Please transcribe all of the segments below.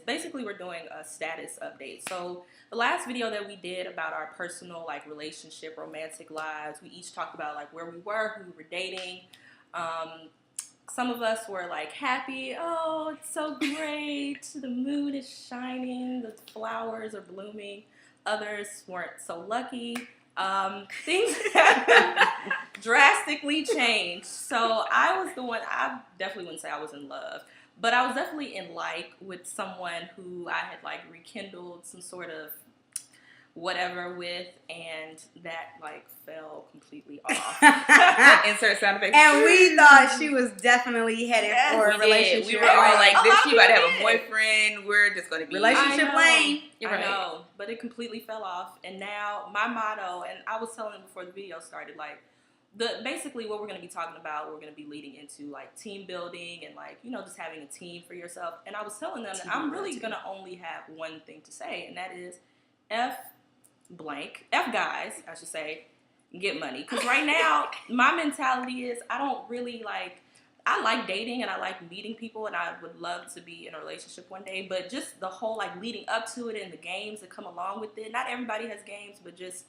basically we're doing a status update. So the last video that we did about our personal like relationship, romantic lives, we each talked about like where we were, who we were dating. Some of us were like happy, oh, it's so great, the moon is shining, the flowers are blooming. Others weren't so lucky. Things drastically changed. So I was the one, I definitely wouldn't say I was in love, but I was definitely in like with someone who I had like rekindled some sort of whatever with, and that like fell completely off. Insert sound effects. And we thought she was definitely headed for a relationship. We were all like, this, she about to have a boyfriend. We're just going to be relationship lane. I know, but it completely fell off. And now my motto, and I was telling them before the video started, like basically what we're going to be talking about, we're going to be leading into like team building and like, you know, just having a team for yourself. And I was telling them that I'm really going to only have one thing to say, and that is F guys, I should say, get money. Because right now, my mentality is I don't really like, I like dating and I like meeting people and I would love to be in a relationship one day, but just the whole like leading up to it and the games that come along with it. Not everybody has games, but just,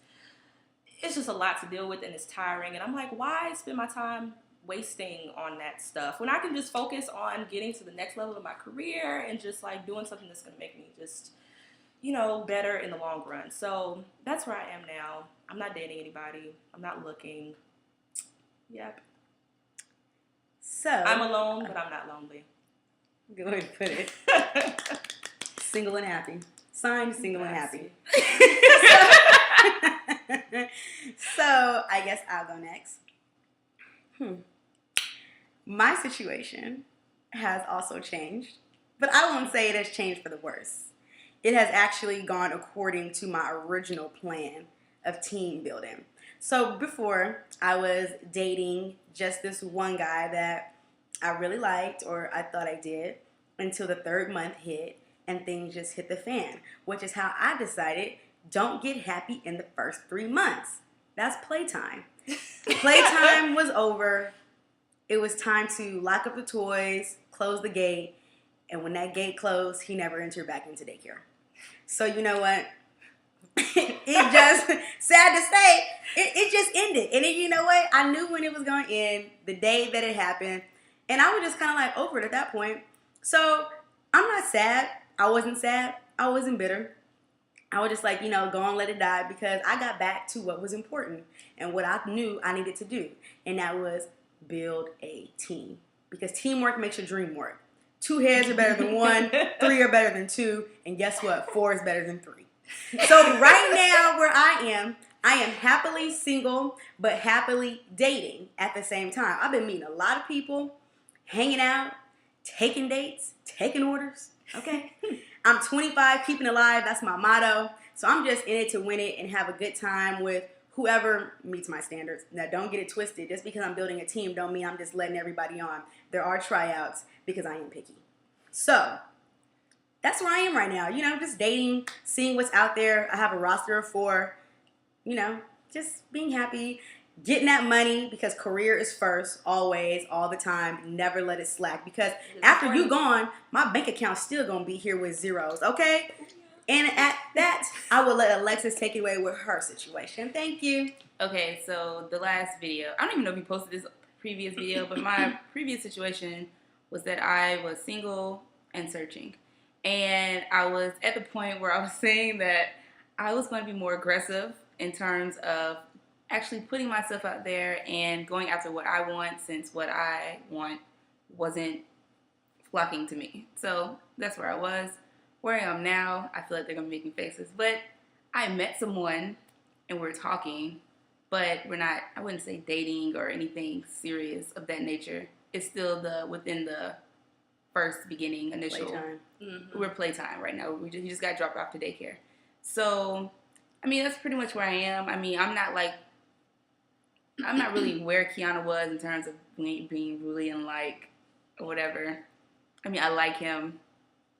it's just a lot to deal with and it's tiring. And I'm like, why spend my time wasting on that stuff when I can just focus on getting to the next level of my career and just like doing something that's going to make me just, you know, better in the long run. So that's where I am now. I'm not dating anybody. I'm not looking. Yep. So I'm alone, but I'm not lonely. Go ahead and put it. Single and happy. Signed, single and happy. So I guess I'll go next. My situation has also changed, but I won't say it has changed for the worse. It has actually gone according to my original plan of team building. So before, I was dating just this one guy that I really liked, or I thought I did, until the 3rd month hit and things just hit the fan, which is how I decided don't get happy in the first 3 months. That's playtime. Playtime was over. It was time to lock up the toys, close the gate, and when that gate closed, he never entered back into daycare. So you know what? It just, sad to say, it just ended. And then, you know what? I knew when it was going to end, the day that it happened. And I was just kind of like over it at that point. So I'm not sad. I wasn't sad. I wasn't bitter. I was just like, you know, go and let it die, because I got back to what was important and what I knew I needed to do. And that was build a team, because teamwork makes your dream work. 2 heads are better than 1, 3 are better than 2, and guess what? 4 is better than 3. So right now where I am happily single, but happily dating at the same time. I've been meeting a lot of people, hanging out, taking dates, taking orders, okay? I'm 25, keeping alive, that's my motto. So I'm just in it to win it and have a good time with whoever meets my standards. Now, don't get it twisted. Just because I'm building a team don't mean I'm just letting everybody on. There are tryouts, because I am picky. So that's where I am right now. You know, just dating, seeing what's out there. I have a roster of 4, you know, just being happy, getting that money, because career is first, always, all the time. Never let it slack, because after you gone, my bank account's still going to be here with zeros, okay? And at that, I will let Alexis take it away with her situation. Thank you. Okay, so the last video, I don't even know if you posted this previous video, but my previous situation was that I was single and searching. And I was at the point where I was saying that I was going to be more aggressive in terms of actually putting myself out there and going after what I want, since what I want wasn't flocking to me. So that's where I was. Where I am now, I feel like they're going to be making faces. But I met someone and we're talking, but we're not, I wouldn't say dating or anything serious of that nature. It's still within the first beginning initial. Playtime. Mm-hmm. We're playtime right now. He just got dropped off to daycare. So, I mean, that's pretty much where I am. I mean, I'm not really where Kiana was in terms of being really in like or whatever. I mean, I like him,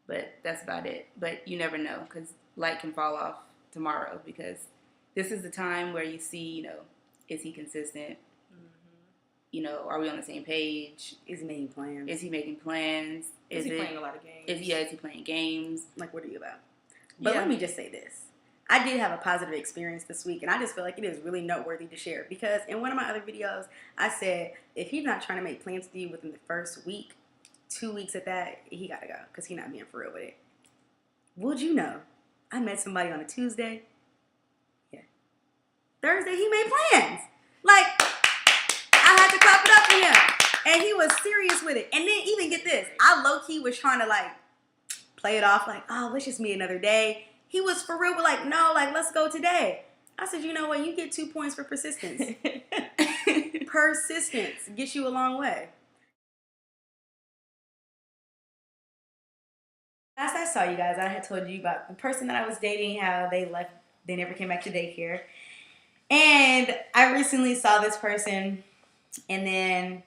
but that's about it. But you never know, because light can fall off tomorrow, because this is the time where you see, you know, is he consistent? Mm-hmm. are we on the same page? Is he making plans? Is he making plans? Is he playing a lot of games? Is he playing games? Like, what are you about? But let me just say this. I did have a positive experience this week, and I just feel like it is really noteworthy to share. Because in one of my other videos, I said, if he's not trying to make plans with you within the first week, 2 weeks at that, he got to go. Because he's not being for real with it. Would you know? I met somebody on a Tuesday. Yeah. Thursday, he made plans. Like, I had to clap it up for him. And he was serious with it. And then even get this. I low-key was trying to, like, play it off like, oh, let's just meet another day. He was for real with like, no, like, let's go today. I said, you know what? You get 2 points for persistence. Persistence gets you a long way. Last I saw you guys, I had told you about the person that I was dating, how they left, they never came back to daycare. And I recently saw this person, and then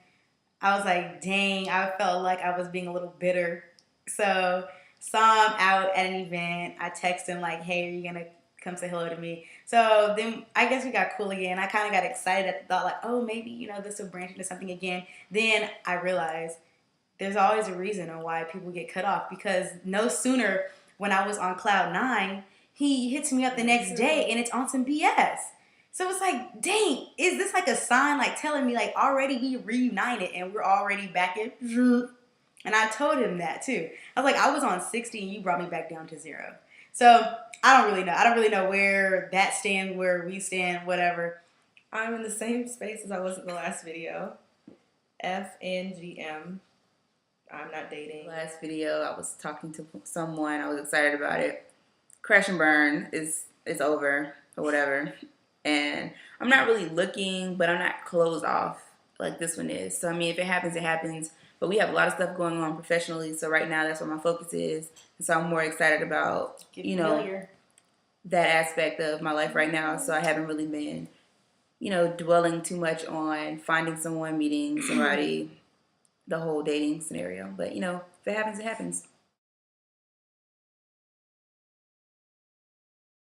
I was like, dang, I felt like I was being a little bitter. So saw him out at an event. I texted him like, hey, are you going to come say hello to me? So then I guess we got cool again. I kind of got excited at the thought like, oh, maybe, this will branch into something again. Then I realized there's always a reason on why people get cut off, because no sooner when I was on cloud 9, he hits me up the next day and it's on some BS. So it's like, dang, is this like a sign like telling me like already we reunited and we're already back in? And I told him that too. I was like, I was on 60 and you brought me back down to 0. So I don't really know. I don't really know where that stands, where we stand, whatever. I'm in the same space as I was in the last video. FNGM. I'm not dating. Last video, I was talking to someone. I was excited about it. Crash and burn is over or whatever. And I'm not really looking, but I'm not closed off like this one is. So, I mean, if it happens, it happens. But we have a lot of stuff going on professionally. So right now, that's where my focus is. And so I'm more excited about, that aspect of my life right now. So I haven't really been, dwelling too much on finding someone, meeting somebody, the whole dating scenario. But, if it happens, it happens.